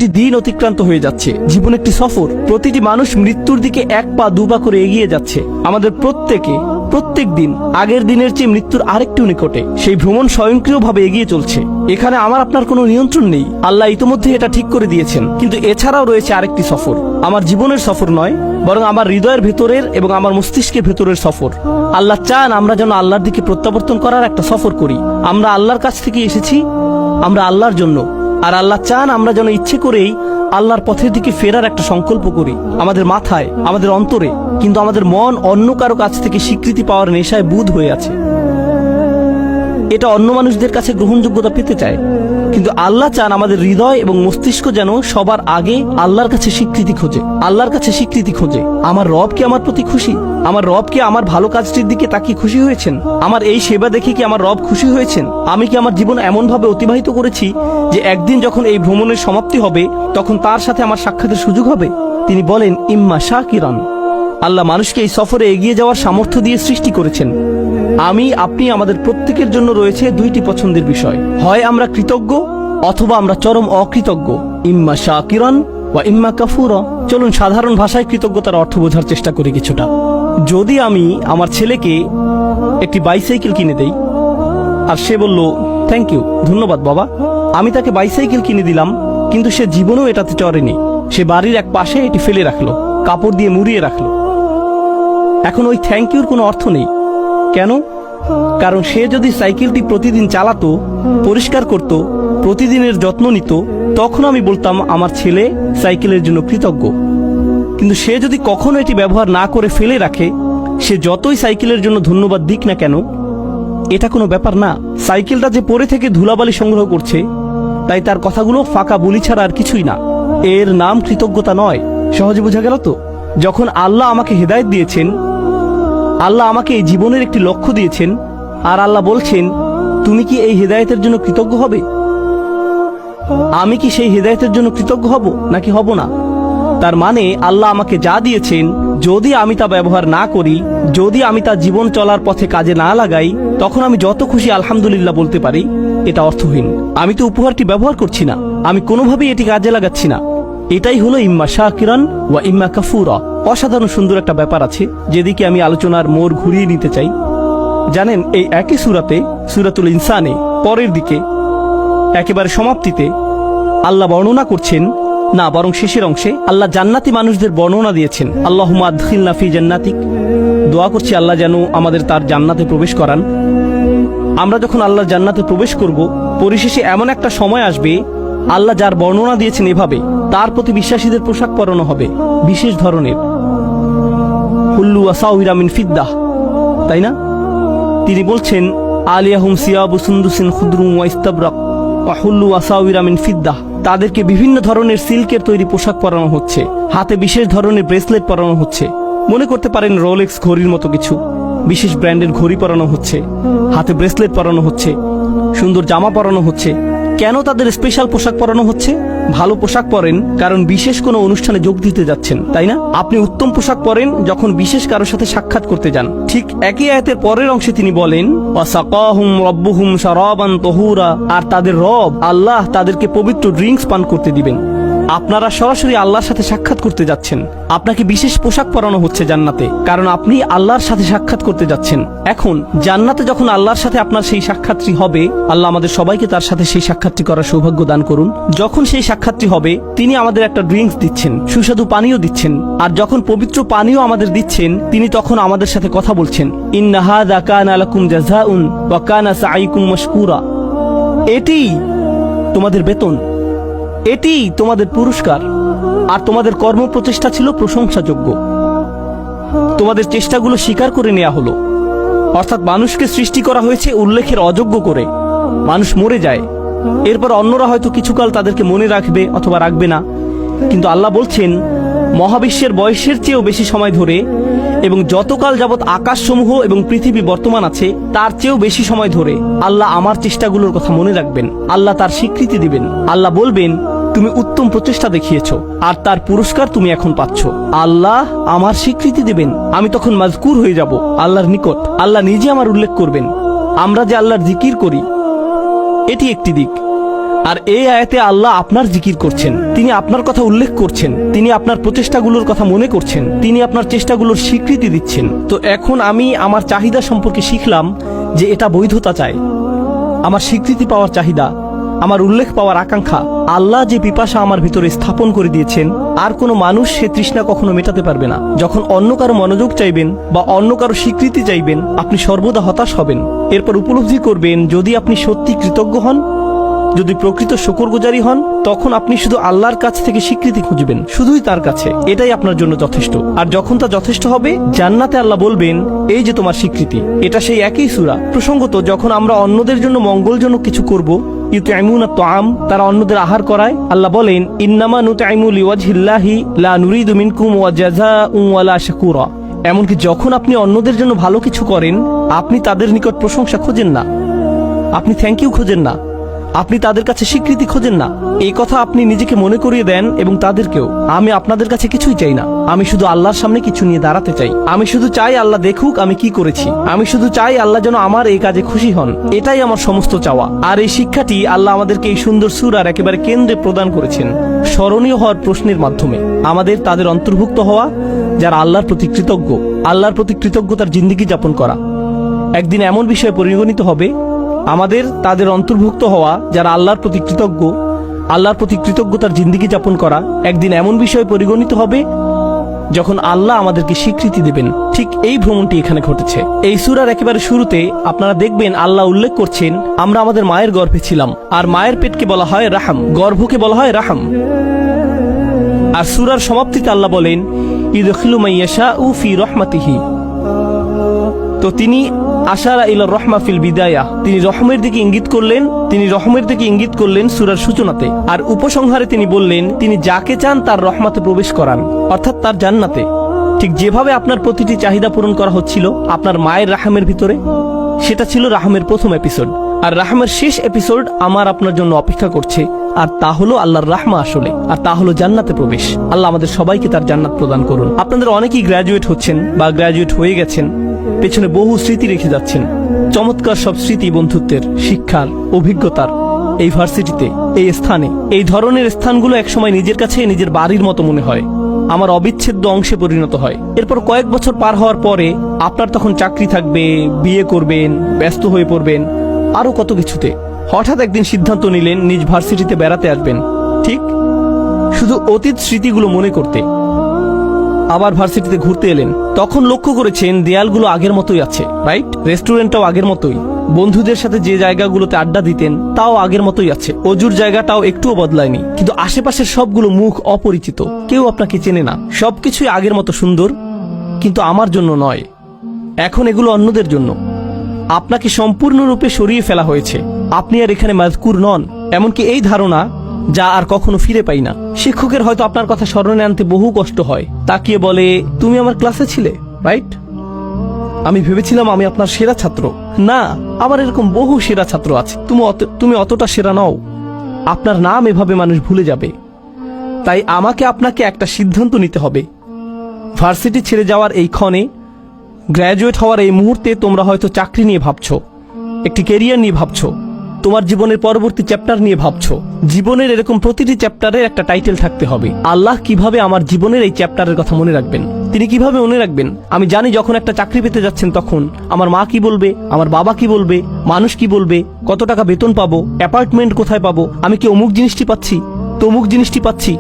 প্রতিটি দিন অতিক্রান্ত হয়ে যাচ্ছে। জীবন একটি সফর, প্রতিটি মানুষ মৃত্যুর দিকে এক পা দুপা করে এগিয়ে যাচ্ছে। আমাদের প্রত্যেক দিন আগের দিনের চেয়ে মৃত্যুর আরেকটু নিকটে। সেই ভ্রমণ স্বয়ংক্রিয়ভাবে এগিয়ে চলছে। এখানে আমার আপনার কোনো নিয়ন্ত্রণ নেই, আল্লাহ ইতিমধ্যে এটা ঠিক করে দিয়েছেন। কিন্তু এছাড়াও রয়েছে আরেকটি সফর, আমার জীবনের সফর নয়, বরং আমার হৃদয়ের ভেতরের এবং আমার মস্তিষ্কের ভেতরের সফর। আল্লাহ চান আমরা যেন আল্লাহর দিকে প্রত্যাবর্তন করার একটা সফর করি। আমরা আল্লাহর কাছ থেকে এসেছি, আমরা আল্লাহর জন্য, আর আল্লাহ চান আমরা যেন ইচ্ছে করেই আল্লাহর পথের দিকে ফেরার একটা সংকল্প করি। আমাদের মাথায়, আমাদের অন্তরে, কিন্তু আমাদের মন অন্য কারো কাছ থেকে স্বীকৃতি পাওয়ার নেশায় বুঁদ হয়ে আছে। এটা অন্য মানুষদের কাছে গ্রহণযোগ্যতা পেতে চায়, কিন্তু আল্লাহ চান আমাদের হৃদয় এবং মস্তিষ্ক যেন সবার আগে আল্লাহর কাছে স্বীকৃতি খোঁজে। আল্লাহর কাছে স্বীকৃতি খোঁজে, আমার রব কি আমার প্রতি খুশি? আমার রব কি আমার ভালো কাজটির দিকে তাকিয়ে খুশি হয়েছেন? আমার এই সেবা দেখে কি আমার রব খুশি হয়েছেন? আমি কি আমার জীবন এমনভাবে অতিবাহিত করেছি যে একদিন যখন এই ভ্রমণের সমাপ্তি হবে তখন তার সাথে আমার সাক্ষাতের সুযোগ হবে? তিনি বলেন, ইম্মা শাকিরান। আল্লাহ মানুষকে এই সফরে এগিয়ে যাওয়ার সামর্থ্য দিয়ে সৃষ্টি করেছেন। আপনি আমাদের প্রত্যেকের জন্য রয়েছে দুইটি পছন্দের বিষয়, হয় আমরা কৃতজ্ঞ অথবা আমরা চরম অকৃতজ্ঞ। ইম্মা শাকিরান ওয়া ইম্মা কাফুরা। চলুন সাধারণ ভাষায় কৃতজ্ঞতার অর্থ বোঝার চেষ্টা করি কিছুটা। যদি আমি আমার ছেলেকে একটি বাইসাইকেল কিনে দেই আর সে বলল, থ্যাংক ইউ, ধন্যবাদ বাবা, আমি তাকে বাইসাইকেল কিনে দিলাম, কিন্তু সে জীবনেও এটাতে চড়েনি। সে বাড়ির এক পাশে এটি ফেলে রাখলো, কাপড় দিয়ে মুড়িয়ে রাখলো। এখন ওই থ্যাংক ইউর কোনো অর্থ নেই। কেন? কারণ সে যদি সাইকেলটি প্রতিদিন চালাতো, পরিষ্কার করত, প্রতিদিনের যত্ন নিত, তখন আমি বলতাম আমার ছেলে সাইকেলের জন্য কৃতজ্ঞ। কিন্তু সে যদি কখনো এটি ব্যবহার না করে ফেলে রাখে, সে যতই সাইকেলের জন্য ধন্যবাদ দিক না কেন, এটা কোনো ব্যাপার না। সাইকেলটা যে পড়ে থেকে ধুলাবালি সংগ্রহ করছে, তাই তার কথাগুলো ফাঁকা বুলি ছাড়া আর কিছুই না। এর নাম কৃতজ্ঞতা নয়। সহজে বোঝা গেল তো? যখন আল্লাহ আমাকে হেদায়েত দিয়েছেন, আল্লাহ আমাকে এই জীবনের একটি লক্ষ্য দিয়েছেন, আর আল্লাহ বলছেন, তুমি কি এই হেদায়েতের জন্য কৃতজ্ঞ হবে? আমি কি সেই হেদায়েতের জন্য কৃতজ্ঞ হব নাকি হব না? তার মানে আল্লাহ আমাকে যা দিয়েছেন, যদি আমি তা ব্যবহার না করি, যদি আমি তা জীবন চলার পথে কাজে না লাগাই, তখন আমি যত খুশি আলহামদুলিল্লাহ বলতে পারি, এটা অর্থহীন। আমি তো উপহারটি ব্যবহার করছি না, আমি কোনোভাবেই এটি কাজে লাগাচ্ছি না। এটাই হলো ইম্মা শাকিরান ওয়া ইম্মা কাফুরা। অসাধারণ সুন্দর একটা ব্যাপার আছে, যেদিকে আমি আলোচনার মোড় ঘুরিয়ে নিতে চাই। জানেন, এই একই সূরাতে, সূরাতুল ইনসানে পরের দিকে একেবারে সমাপ্তিতে আল্লাহ বর্ণনা করছেন, না বরং শেষের অংশে আল্লাহ জান্নাতি মানুষদের বর্ণনা দিয়েছেন। আল্লাহুম্মা আদখিলনা ফি জান্নাতিক। দোয়া করছি আল্লাহ যেন আমাদের তার জান্নাতে প্রবেশ করান। আমরা যখন আল্লাহর জান্নাতে প্রবেশ করব, পরিশেষে এমন একটা সময় আসবে, আল্লাহ যার বর্ণনা দিয়েছেন এভাবে, তার প্রতি বিশ্বাসীদের পোশাক পরানো হবে বিশেষ ধরনের, হুল্লু আসাউরা মিন ফিদ্দাহ, তাই না? তিনি বলছেন, আলিয়াহুম সিয়াবু সুন্দুসিন খুদরুম ওয়া ইস্তাবরাক ওয়া হুল্লু আসাউরা মিন ফিদ্দাহ। তাদেরকে বিভিন্ন ধরনের সিল্কের তৈরি পোশাক পরানো হচ্ছে, হাতে বিশেষ ধরনের ব্রেসলেট পরানো হচ্ছে। মনে করতে পারেন রোলেক্স ঘড়ির মতো কিছু, বিশেষ ব্র্যান্ডের ঘড়ি পরানো হচ্ছে, হাতে ব্রেসলেট পরানো হচ্ছে, সুন্দর জামা পরানো হচ্ছে। কেন তাদের স্পেশাল পোশাক পরানো হচ্ছে? ভালো পোশাক পরেন কারণ বিশেষ কোনো অনুষ্ঠানে যোগ দিতে যাচ্ছেন, তাই না? আপনি উত্তম পোশাক পরেন যখন বিশেষ কারোর সাথে সাক্ষাৎ করতে যান। ঠিক একই আয়াতের পরের অংশে তিনি বলেন, ওয়াসাকাহুম রাব্বুহুম শারাবান তাহুরা। আর তাদের রব আল্লাহ তাদেরকে পবিত্র ড্রিঙ্কস পান করতে দিবেন। আপনারা সরাসরি আল্লাহর সাথে সাক্ষাৎ করতে যাচ্ছেন। আপনাকে বিশেষ পোশাক পরানো হচ্ছে জান্নাতে, কারণ আপনি আল্লাহর সাথে সাক্ষাৎ করতে যাচ্ছেন। এখন জান্নাতে যখন আল্লাহর সাথে আপনার সেই সাক্ষাৎটি হবে, আল্লাহ আমাদের সবাইকে তার সাথে সেই সাক্ষাৎটি করার সৌভাগ্য দান করুন। যখন সেই সাক্ষাৎটি হবে, তিনি আমাদের একটা ড্রিঙ্কস দিচ্ছেন, সুস্বাদু পানীয় দিচ্ছেন। আর যখন পবিত্র পানীয় আমাদের দিচ্ছেন, তিনি তখন আমাদের সাথে কথা বলছেন, ইন্না হাযা কানা লাকুম জাযাউন ওয়া কানা সাঈকুম মাশকুরা। এটি তোমাদের বেতন, এটি তোমাদের পুরস্কার, আর তোমাদের কর্মপ্রচেষ্টা ছিল প্রশংসাযোগ্য। তোমাদের চেষ্টাগুলো স্বীকার করে নেওয়া হলো। অর্থাৎ মানুষকে সৃষ্টি করা হয়েছে উল্লেখের অযোগ্য করে। মানুষ মরে যায়, এরপর অন্যরা হয়তো কিছুকাল তাদেরকে মনে রাখবে অথবা রাখবে না, কিন্তু আল্লাহ বলছেন, মহাবিশ্বের বয়সের চেয়েও বেশি সময় ধরে এবং যতকাল যাবৎ আকাশসমূহ এবং পৃথিবী বর্তমান আছে তার চেয়েও বেশি সময় ধরে আল্লাহ আমার চেষ্টাগুলোর কথা মনে রাখবেন। আল্লাহ তার স্বীকৃতি দিবেন। আল্লাহ বলবেন, তুমি উত্তম প্রচেষ্টা দেখিয়েছো, আর তার পুরস্কার তুমি এখন পাচ্ছ। আল্লাহ আমার স্বীকৃতি দিবেন। আমি তখন মাজকুর হয়ে যাব আল্লাহর নিকট। আল্লাহ নিজে আমার উল্লেখ করবেন। আমরা যে আল্লাহর জিকির করি, এটি একটি দিক। আর এই আয়াতে আল্লাহ আপনার জিকির করছেন, তিনি আপনার কথা উল্লেখ করছেন, তিনি আপনার প্রচেষ্টাগুলোর কথা মনে করছেন, তিনি আপনার চেষ্টাগুলোর স্বীকৃতি দিচ্ছেন। তো এখন আমি আমার চাহিদা সম্পর্কে শিখলাম যে এটা বৈধতা চায়, আমার স্বীকৃতি পাওয়ার চাহিদা, আমার উল্লেখ পাওয়ার আকাঙ্ক্ষা। আল্লাহ যে পিপাসা আমার ভিতরে স্থাপন করে দিয়েছেন, আর কোনো মানুষ সে তৃষ্ণা কখনো মেটাতে পারবে না। যখন অন্য কারো মনোযোগ চাইবেন বা অন্য কারো স্বীকৃতি চাইবেন, আপনি সর্বদা হতাশ হবেন। এরপর উপলব্ধি করবেন যদি আপনি সত্যি কৃতজ্ঞ হন, যদি প্রকৃত শুকরগুজারি হন, তখন আপনি শুধু আল্লাহর কাছ থেকে স্বীকৃতি খুঁজবেন, শুধুই তার কাছে। এটাই আপনার জন্য যথেষ্ট। আর যখন তা যথেষ্ট হবে, জান্নাতে আল্লাহ বলবেন এই যে তোমার স্বীকৃতি। এটা সেই একই সূরা। প্রসঙ্গত, যখন আমরা অন্যদের জন্য মঙ্গলজনক কিছু করব, ইউতআইমুনা তাআম, তারা অন্যদের আহার করায়, আল্লাহ বলেন ইন্নামা নুতআইমু লিওয়াজহিল্লাহি লা নুরিদু মিনকুম ওয়াজাযাউন ওয়ালা শাকুরা। এমনকি যখন আপনি অন্যদের জন্য ভালো কিছু করেন, আপনি তাদের নিকট প্রশংসা খোঁজেন না, আপনি থ্যাংক ইউ খোঁজেন না, আপনি তাদের কাছে স্বীকৃতি খোঁজেন না। এই কথা আপনি নিজেকে মনে করিয়ে দেন এবং তাদেরকেও। আমি আপনাদের কাছে কিছুই চাই না, আমি শুধু আল্লাহর সামনে কিছু নিয়ে দাঁড়াতে চাই। আমি শুধু চাই আল্লাহ দেখুক আমি কি করেছি। আমি শুধু চাই আল্লাহ যেন আমার এই কাজে খুশি হন। এটাই আমার সমস্ত চাওয়া। আর এই শিক্ষাটি আল্লাহ আমাদেরকে এই সুন্দর সূরার একেবারে কেন্দ্রে প্রদান করেছেন, স্মরণীয় হওয়ার প্রশ্নের মাধ্যমে। আমাদের তাদের অন্তর্ভুক্ত হওয়া যারা আল্লাহর প্রতি কৃতজ্ঞ, আল্লাহর প্রতি কৃতজ্ঞতার জিন্দেগি যাপন করা। একদিন এমন বিষয়ে পরিগণিত হবে, আমাদের তাদের অন্তর্ভুক্ত হওয়া যারা আল্লাহর প্রতি কৃতজ্ঞ, আল্লাহর প্রতি কৃতজ্ঞতার জিন্দেগি যাপন করা একদিন এমন বিষয়ে পরিগণিত হবে যখন আল্লাহ আমাদেরকে স্বীকৃতি দেবেন। ঠিক এই ভ্রমণটি এখানে ঘটেছে। এই সূরার একেবারে শুরুতে আপনারা দেখবেন আল্লাহ উল্লেখ করছেন আমরা আমাদের মায়ের গর্ভে ছিলাম। আর মায়ের পেটকে বলা হয় রাহাম, গর্ভকে বলা হয় রাহাম। আর সূরার সমাপ্তিতে আল্লাহ বলেন ইদখিলু মাইয়াশাউ ফি রাহমাতিহি। তো তিনি আশারা ইলা রহমা ফিল বিদায়া, তিনি রহমের দিকে ইঙ্গিত করলেন, তিনি রহমের দিকে ইঙ্গিত করলেন সূরার সূচনাতে। আর উপসংহারে তিনি বললেন তিনি যাকে চান তার রহমতে প্রবেশ করান, অর্থাৎ তার জান্নাতে। ঠিক যেভাবে আপনার প্রতিটি চাহিদা পূরণ করা হচ্ছিল আপনার মায়ের রাহামের ভিতরে, সেটা ছিল রাহামের প্রথম এপিসোড। আর রাহামের শেষ এপিসোড আমার আপনার জন্য অপেক্ষা করছে, আর তা হলো আল্লাহর রাহমা আসলে, আর তা হলো জান্নাতে প্রবেশ। আল্লাহ আমাদের সবাইকে তার জান্নাত প্রদান করুন। আপনাদের অনেকেই গ্র্যাজুয়েট হচ্ছেন বা গ্র্যাজুয়েট হয়ে গেছেন, পেছনে বহু স্মৃতি রেখে যাচ্ছেন, চমৎকার সব স্মৃতি, বন্ধুত্বের, শিক্ষার, অভিজ্ঞতার। এই ভার্সিটিতে, এই স্থানে, এই ধরনের স্থানগুলো একসময় নিজের কাছে নিজের বাড়ির মতো মনে হয়, আমার অবিচ্ছেদ্য অংশে পরিণত হয়। এরপর কয়েক বছর পার হওয়ার পরে আপনার তখন চাকরি থাকবে, বিয়ে করবেন, ব্যস্ত হয়ে পড়বেন, আরো কত কিছুতে। হঠাৎ একদিন সিদ্ধান্ত নিলেন নিজ ভার্সিটিতে বেড়াতে আসবেন, ঠিক শুধু অতীত স্মৃতিগুলো মনে করতে। আবার ভার্সিটিতে ঘুরতে এলেন, তখন লক্ষ্য করেছেন দেয়ালগুলো আগের মতোই আছে, রাইট? রেস্টুরেন্টটাও আগের মতোই, বন্ধুদের সাথে যে জায়গাগুলোতে আড্ডা দিতেন তাও আগের মতোই আছে, অজুর জায়গাটাও একটুও বদলায়নি। কিন্তু আশেপাশের সবগুলো মুখ অপরিচিত, কেউ আপনাকে চেনে না। সবকিছুই আগের মতো সুন্দর, কিন্তু আমার জন্য নয়, এখন এগুলো অন্যদের জন্য। আপনাকে সম্পূর্ণরূপে সরিয়ে ফেলা হয়েছে, আপনি আর এখানে মাযকুর নন। এমনকি এই ধারণা যা আর কখনো ফিরে পাই না। শিক্ষকের হয়তো আপনার কথা স্মরণে আনতে বহু কষ্ট হয়, তাকিয়ে বলে তুমি আমার ক্লাসে ছিলে, রাইট? আমি ভেবেছিলাম আমি আপনার সেরা ছাত্র। না, আমার এরকম বহু সেরা ছাত্র আছে, তুমি অতটা সেরা নও। আপনার নাম এভাবে মানুষ ভুলে যাবে। তাই আমাকে আপনাকে একটা সিদ্ধান্ত নিতে হবে। ভার্সিটি ছেড়ে যাওয়ার এই ক্ষণে, গ্র্যাজুয়েট হওয়ার এই মুহূর্তে তোমরা হয়তো চাকরি নিয়ে ভাবছো, একটি ক্যারিয়ার নিয়ে ভাবছো, তোমার জীবনের পরবর্তী চ্যাপ্টার নিয়ে ভাবছো। জীবনের এরকম প্রতিটি চ্যাপ্টারের একটা টাইটেল থাকতে হবে। আল্লাহ কিভাবে আমার জীবনের এই চ্যাপ্টারের কথা মনে রাখবেন? তিনি কিভাবে মনে রাখবেন? আমি জানি যখন একটা চাকরি পেতে যাচ্ছেন তখন আমার মা কি বলবে, আমার বাবা কি বলবে, মানুষ কি বলবে, কত টাকা বেতন পাবো, অ্যাপার্টমেন্ট কোথায় পাবো, আমি কি অমুক জিনিসটি পাচ্ছি, তমুক জিনিসটি পাচ্ছি।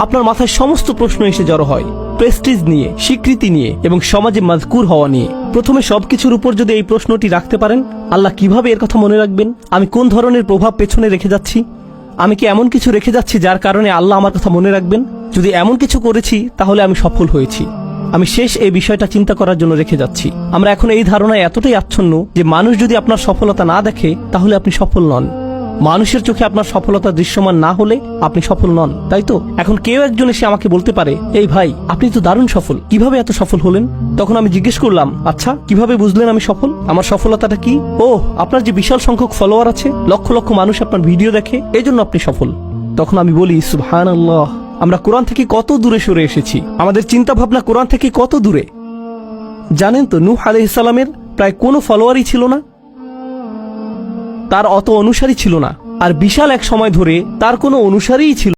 আপনার মাথায় সমস্ত প্রশ্ন এসে জড়ো হয়, প্রেস্টিজ নিয়ে, স্বীকৃতি নিয়ে এবং সমাজে মাযকুর হওয়া নিয়ে। প্রথমে সবকিছুর উপর যদি এই প্রশ্নটি রাখতে পারেন, আল্লাহ কিভাবে এর কথা মনে রাখবেন? আমি কোন ধরনের প্রভাব পেছনে রেখে যাচ্ছি? আমি কি এমন কিছু রেখে যাচ্ছি যার কারণে আল্লাহ আমার কথা মনে রাখবেন? যদি এমন কিছু করেছি তাহলে আমি সফল হয়েছি। আমি শেষ এই বিষয়টা চিন্তা করার জন্য রেখে যাচ্ছি। আমরা এখন এই ধারণায় এতটাই আচ্ছন্ন যে মানুষ যদি আপনার সফলতা না দেখে তাহলে আপনি সফল নন। মানুষের চোখে আপনার সফলতা দৃশ্যমান না হলে আপনি সফল নন, তাই তো? এখন কেউ একজন এসে আমাকে বলতে পারে, এই ভাই আপনি তো দারুণ সফল, কিভাবে এত সফল হলেন? তখন আমি জিজ্ঞেস করলাম, আচ্ছা কিভাবে বুঝলেন আমি সফল? আমার সফলতাটা কি? ও, আপনার যে বিশাল সংখ্যক ফলোয়ার আছে, লক্ষ লক্ষ মানুষ আপনার ভিডিও দেখে, এই জন্য আপনি সফল। তখন আমি বলি সুবহানাল্লাহ, আমরা কোরআন থেকে কত দূরে সরে এসেছি, আমাদের চিন্তা ভাবনা কোরআন থেকে কত দূরে। জানেন তো নূহ আলাইহিস সালামের প্রায় কোনো ফলোয়ারই ছিল না, তার অত অনুসারী ছিল না। আর বিশাল এক সময় ধরে তার কোনো অনুসারীই ছিল